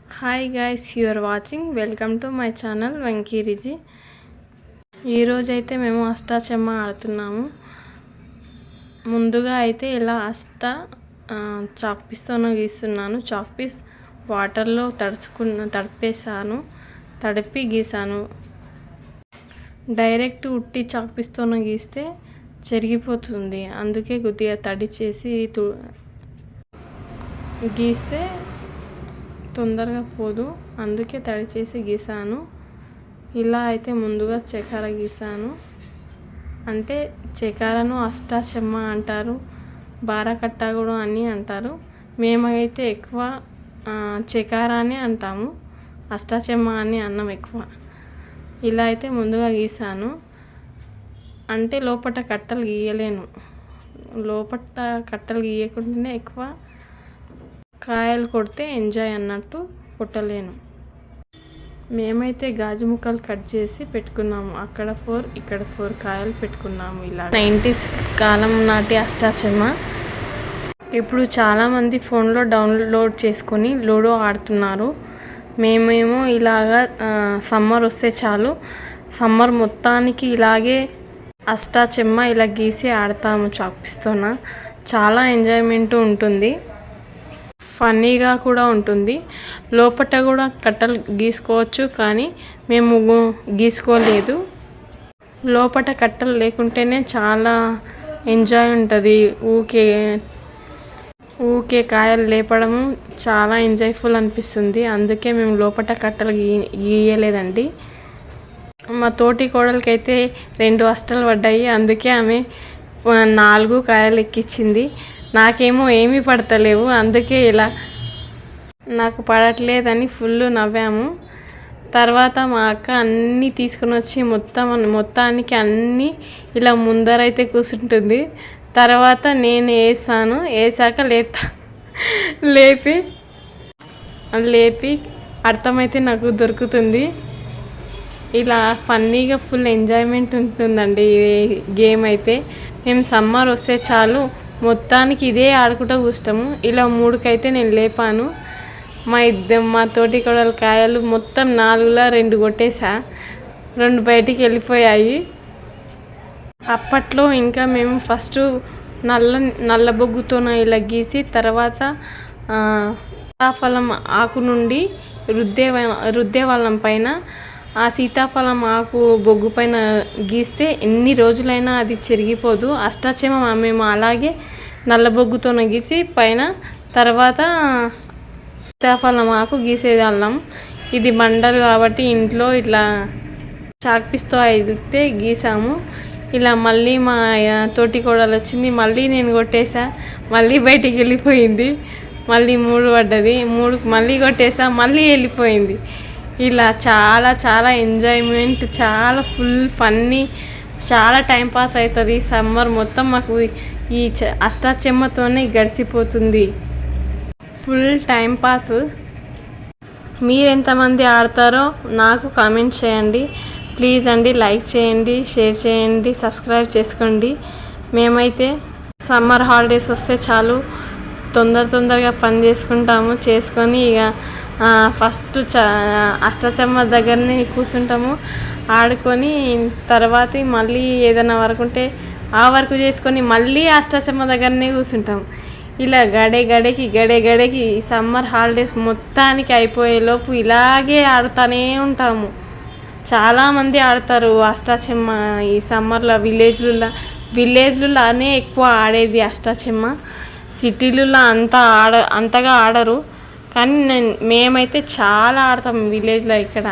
Hi guys, you are watching. Welcome to my channel వెంకీరిజీ. ఈరోజైతే మేము అష్టాచెమ్మ ఆడుతున్నాము. ముందుగా అయితే ఇలా చాక్ పీస్తోనే గీస్తున్నాను. చాక్ పీస్ వాటర్లో తడిపి గీసాను. డైరెక్ట్ ఉట్టి చాక్ పీస్తోనే గీస్తే చెరిగిపోతుంది. అందుకే కొద్దిగా తడి చేసి గీస్తే తొందరగా పోదు, అందుకే తడి చేసి గీసాను. ఇలా అయితే ముందుగా చకార గీసాను. అంటే చకారను అష్టాచెమ్మ అంటారు, బారకట్ట కూడా అని అంటారు. మేమైతే ఎక్కువ చకార అని అంటాము, అష్టాచెమ్మ అని అన్నం ఎక్కువ. ఇలా అయితే ముందుగా గీసాను. అంటే లోపల కట్టలు గీయలేను, లోపల కట్టలు గీయకుండానే ఎక్కువ కాయలు కొడితే ఎంజాయ్ అన్నట్టు కొట్టలేను. మేమైతే గాజు ముక్కలు కట్ చేసి పెట్టుకున్నాము. అక్కడ 4 ఇక్కడ 4 కాయలు పెట్టుకున్నాము. ఇలా 90s కాలం నాటి అష్టాచెమ్మ. ఇప్పుడు చాలామంది ఫోన్లో డౌన్లోడ్ చేసుకొని లూడో ఆడుతున్నారు. మేమేమో ఇలాగా సమ్మర్ వస్తే చాలు, సమ్మర్ మొత్తానికి ఇలాగే అష్టాచెమ్మ ఇలా గీసి ఆడతాము చాక్ పీస్తోన. చాలా ఎంజాయ్మెంట్ ఉంటుంది, ఫన్నీగా కూడా ఉంటుంది. లోపల కూడా కట్టలు గీసుకోవచ్చు, కానీ మేము గీసుకోలేదు. లోపల కట్టలు లేకుంటేనే చాలా ఎంజాయ్ ఉంటుంది. ఊకే కాయలు లేపడము చాలా ఎంజాయ్ఫుల్ అనిపిస్తుంది. అందుకే మేము లోపల కట్టలు గీయలేదండి. మా తోటి కోడలికి అయితే 2 అష్టలు పడ్డాయి. అందుకే ఆమె 4 కాయలు ఎక్కించింది. నాకేమో ఏమీ పడతలేవు, అందుకే ఇలా నాకు పడట్లేదని ఫుల్ నవ్వాము. తర్వాత మా అక్క అన్నీ తీసుకుని వచ్చి మొత్తానికి అన్నీ ఇలా ముందరైతే కూర్చుంటుంది. తర్వాత నేను వేసాక లేపి అర్థమైతే నాకు దొరుకుతుంది. ఇలా ఫన్నీగా ఫుల్ ఎంజాయ్మెంట్ ఉంటుందండి ఈ గేమ్ అయితే. మేము సమ్మర్ వస్తే చాలు మొత్తానికి ఇదే ఆడుకుంటూ కూర్చుంటాము. ఇలా 3కైతే నేను లేపాను. మా తోటి కొడల కాయలు మొత్తం 4లో 2 కొట్టేసా, 2 బయటికి వెళ్ళిపోయాయి. అప్పట్లో ఇంకా మేము ఫస్ట్ నల్ల బొగ్గుతోన ఇలా గీసి, తర్వాత సీతాఫలం ఆకు నుండి రుద్దేవాళ్ళం పైన. ఆ సీతాఫలం ఆకు బొగ్గు పైన గీస్తే ఎన్ని రోజులైనా అది చెరిగిపోదు. అష్టాచెమ్మ మేము అలాగే నల్ల బొగ్గుతోన గీసి పైన, తర్వాత సీతాఫలం ఆకు గీసేవాళ్ళం. ఇది బండలు కాబట్టి ఇంట్లో ఇట్లా చాక్ పీస్తో అయితే గీసాము. ఇలా మళ్ళీ మా తోటి కోడలు వచ్చింది, మళ్ళీ నేను కొట్టేసా, మళ్ళీ బయటికి వెళ్ళిపోయింది. మళ్ళీ 3 పడ్డది, 3కి మళ్ళీ కొట్టేసా, మళ్ళీ వెళ్ళిపోయింది. ఇలా చాలా చాలా ఎంజాయ్మెంట్, చాలా ఫుల్ ఫన్నీ, చాలా టైంపాస్ అవుతుంది. సమ్మర్ మొత్తం మాకు ఈ అష్టాచెమ్మతోనే గడిచిపోతుంది, ఫుల్ టైంపాస్. మీరు ఎంతమంది ఆడతారో నాకు కామెంట్ చేయండి ప్లీజ్ అండి. లైక్ చేయండి, షేర్ చేయండి, సబ్స్క్రైబ్ చేసుకోండి. మేమైతే సమ్మర్ హాలిడేస్ వస్తే చాలు తొందరగా పని చేసుకొని ఇక ఫస్ట్ అష్టాచెమ్మ దగ్గరనే కూర్చుంటాము, ఆడుకొని తర్వాత మళ్ళీ ఏదైనా వర్క్ ఉంటే ఆ వర్క్ చేసుకొని మళ్ళీ అష్టాచెమ్మ దగ్గరనే కూర్చుంటాము. ఇలా గడేకి సమ్మర్ హాలిడేస్ మొత్తానికి అయిపోయేలోపు ఇలాగే ఆడుతూనే ఉంటాము. చాలామంది ఆడతారు అష్టాచెమ్మ ఈ సమ్మర్లో. విలేజ్లలోనే ఎక్కువ ఆడేది అష్టాచెమ్మ, సిటీలలో అంతగా ఆడరు. కానీ మేమైతే చాలా ఆడతాం విలేజ్లో ఇక్కడ.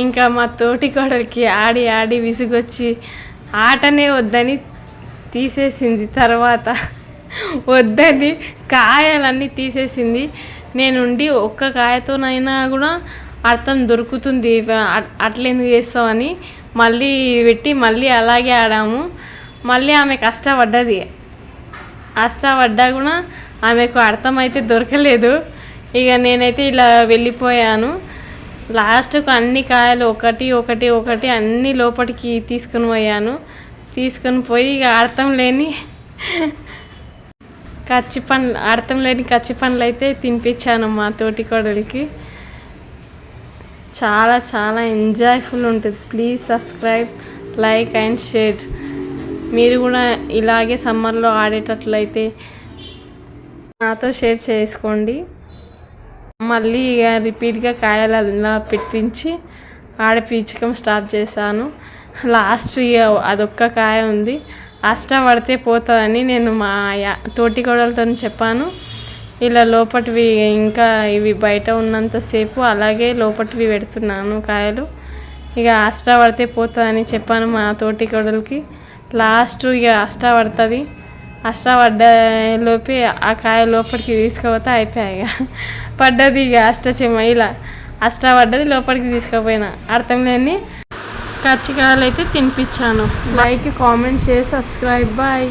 ఇంకా మా తోటి కోడలికి ఆడి విసుగొచ్చి ఆటనే వద్దని తీసేసింది. తర్వాత వద్దని కాయలన్నీ తీసేసింది. నేనుండి ఒక్క కాయతోనైనా కూడా అర్థం దొరుకుతుంది, అట్లెందుకు చేస్తామని మళ్ళీ పెట్టి మళ్ళీ అలాగే ఆడాము. మళ్ళీ ఆమె కష్టపడ్డా కూడా ఆమెకు అర్థమైతే దొరకలేదు. ఇక నేనైతే ఇలా వెళ్ళిపోయాను. లాస్ట్కు అన్ని కాయలు ఒకటి అన్ని లోపలికి తీసుకొని పోయి ఇక అర్థం లేని కచ్చి పండ్లు, అర్థం లేని కచ్చి పండ్లు అయితే తినిపించాను మా తోటి కోడలికి. చాలా చాలా ఎంజాయ్ఫుల్ ఉంటుంది. Please subscribe, like and share. మీరు కూడా ఇలాగే సమ్మర్లో ఆడేటట్లయితే నాతో షేర్ చేసుకోండి. మళ్ళీ ఇక రిపీట్గా కాయలలా పెట్టించి ఆడపీచకం స్టార్ట్ చేశాను. లాస్ట్ ఇక అదొక్క కాయ ఉంది, పడితే పోతుందని నేను మా తోటి కోడలతో చెప్పాను. ఇలా లోపటివి ఇంకా ఇవి బయట ఉన్నంతసేపు అలాగే లోపటివి పెడుతున్నాను కాయలు. ఇక పడితే పోతుందని చెప్పాను మా తోటి కోడలికి. లాస్ట్ ఇక పడుతుంది. పడ్డలోపే ఆ కాయ లోపలికి తీసుకుపోతే అయిపోయాయి. ఇక పడ్డది, ఇక అష్టచెమ్మ ఇలా పడ్డది, లోపలికి తీసుకుపోయినా. అర్థం లేని కచ్చికాయలు అయితే తినిపించాను. Like, comment, share, subscribe. Bye.